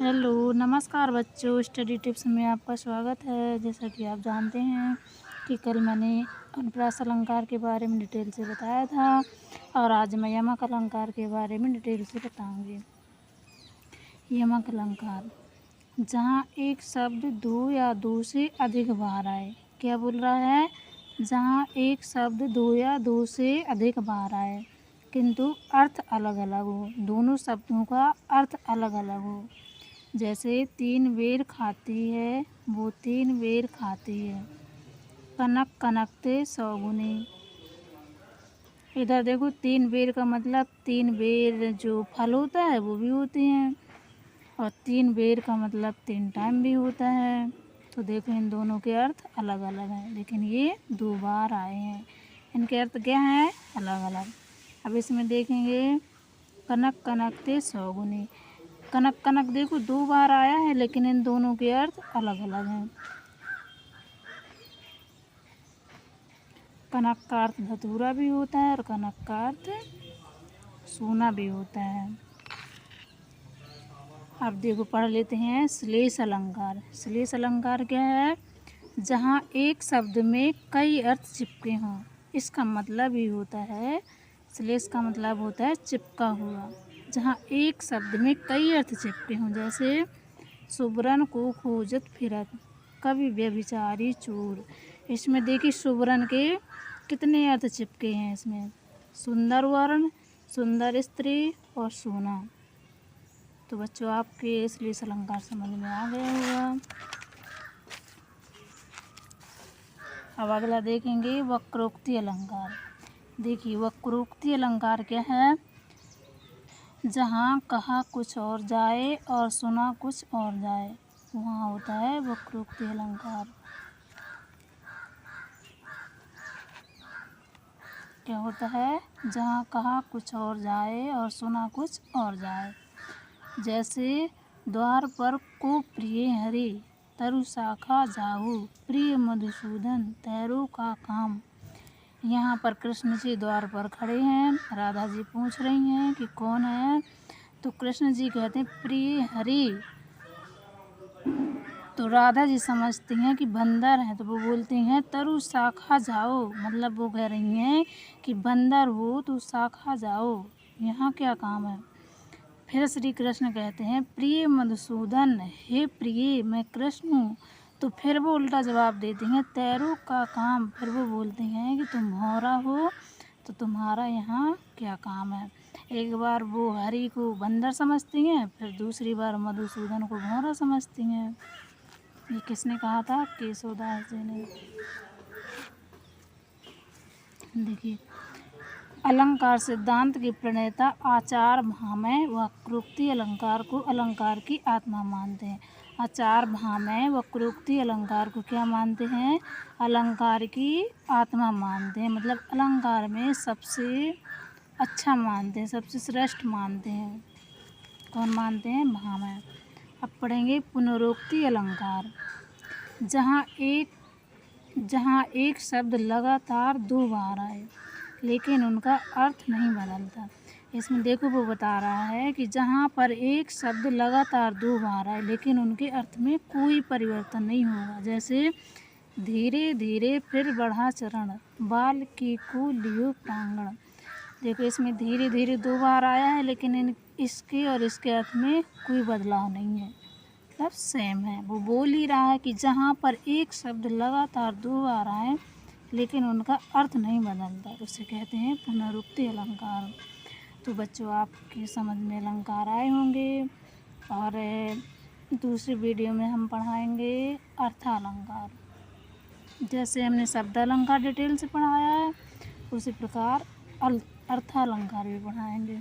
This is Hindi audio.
हेलो, नमस्कार बच्चों। स्टडी टिप्स में आपका स्वागत है। जैसा कि आप जानते हैं कि कल मैंने अनुप्रास अलंकार के बारे में डिटेल से बताया था और आज मैं यमक अलंकार के बारे में डिटेल से बताऊंगी। यमक अलंकार, जहाँ एक शब्द दो या दो से अधिक बार आए। क्या बोल रहा है? जहाँ एक शब्द दो या दो से अधिक बार आए किंतु अर्थ अलग अलग हो, दोनों शब्दों का अर्थ अलग अलग हो। जैसे 3 बेर खाती है, वो 3 बेर खाती है। कनक कनकते 100 गुनी। इधर देखो 3 बेर का मतलब 3 बेर जो फल होता है वो भी होते हैं और 3 बेर का मतलब 3 टाइम भी होता है। तो देखो इन दोनों के अर्थ अलग अलग हैं, लेकिन ये 2 बार आए हैं। इनके अर्थ क्या हैं? अलग अलग। अब इसमें देखेंगे कनक कनकते 100 गुनी। कनक कनक देखो 2 बार आया है, लेकिन इन दोनों के अर्थ अलग अलग हैं। कनक का अर्थ धतूरा भी होता है और कनक का अर्थ सोना भी होता है। अब देखो पढ़ लेते हैं श्लेष अलंकार। श्लेष अलंकार क्या है? जहाँ एक शब्द में कई अर्थ चिपके हों। इसका मतलब ही होता है, श्लेष का मतलब होता है चिपका हुआ। जहाँ एक शब्द में कई अर्थ चिपके हों, जैसे सुबरन को खोजत फिरत, कवि व्यभिचारी चोर। इसमें देखिए सुबरन के कितने अर्थ चिपके हैं इसमें? सुंदर वर्ण, सुंदर स्त्री और सोना। तो बच्चों आपके श्लेष अलंकार समझ में आ गया होगा। अब अगला देखेंगे वक्रोक्ति अलंकार। देखिए वक्रोक्ति अलंकार क्या है? जहाँ कहा कुछ और जाए और सुना कुछ और जाए, वहाँ होता है वक्रोक्ति अलंकार। क्या होता है? जहाँ कहा कुछ और जाए और सुना कुछ और जाए। जैसे द्वार पर को प्रिय हरि, तरु शाखा जाहू, प्रिय मधुसूदन तैरो का काम। यहाँ पर कृष्ण जी द्वार पर खड़े हैं, राधा जी पूछ रही हैं कि कौन है, तो कृष्ण जी कहते हैं प्रिय हरि। तो राधा जी समझती हैं कि बंदर हैं, तो वो बोलती हैं तरु शाखा जाओ, मतलब वो कह रही हैं कि बंदर हो तो शाखा जाओ, यहाँ क्या काम है। फिर श्री कृष्ण कहते हैं प्रिय मधुसूदन, हे प्रिय मैं कृष्ण हूँ। तो फिर वो उल्टा जवाब देती हैं तैरो का काम। फिर वो बोलती हैं कि तुम भौरा हो तो तुम्हारा यहाँ क्या काम है। एक बार वो हरि को बंदर समझती हैं, फिर दूसरी बार मधुसूदन को भौरा समझती हैं। ये किसने कहा था? केशवदास जी ने। देखिए अलंकार सिद्धांत के प्रणेता आचार्य भामह वक्रोक्ति अलंकार को अलंकार की आत्मा मानते हैं। आचार्य भामह वक्रोक्ति अलंकार को क्या मानते हैं? अलंकार की आत्मा मानते हैं, मतलब अलंकार में सबसे अच्छा मानते हैं, सबसे श्रेष्ठ मानते हैं। कौन मानते हैं? भामह। अब पढ़ेंगे पुनरोक्ति अलंकार। जहाँ एक शब्द लगातार 2 बार आए लेकिन उनका अर्थ नहीं बदलता। इसमें देखो वो बता रहा है कि जहाँ पर एक शब्द लगातार 2 बार आए लेकिन उनके अर्थ में कोई परिवर्तन नहीं होगा। जैसे धीरे धीरे फिर बढ़ा चरण, बाल की को लियो प्रांगण। देखो इसमें धीरे धीरे 2 बार आया है, लेकिन इसके और इसके अर्थ में कोई बदलाव नहीं है, मतलब सेम है। वो बोल ही रहा है कि जहाँ पर एक शब्द लगातार 2 बार आए लेकिन उनका अर्थ नहीं बदलता, उसे कहते हैं पुनरुक्ति अलंकार। तो बच्चों आपकी समझ में अलंकार आए होंगे और दूसरी वीडियो में हम पढ़ाएंगे अर्थालंकार। जैसे हमने शब्द अलंकार डिटेल से पढ़ाया है, उसी प्रकार अर्थालंकार भी पढ़ाएंगे।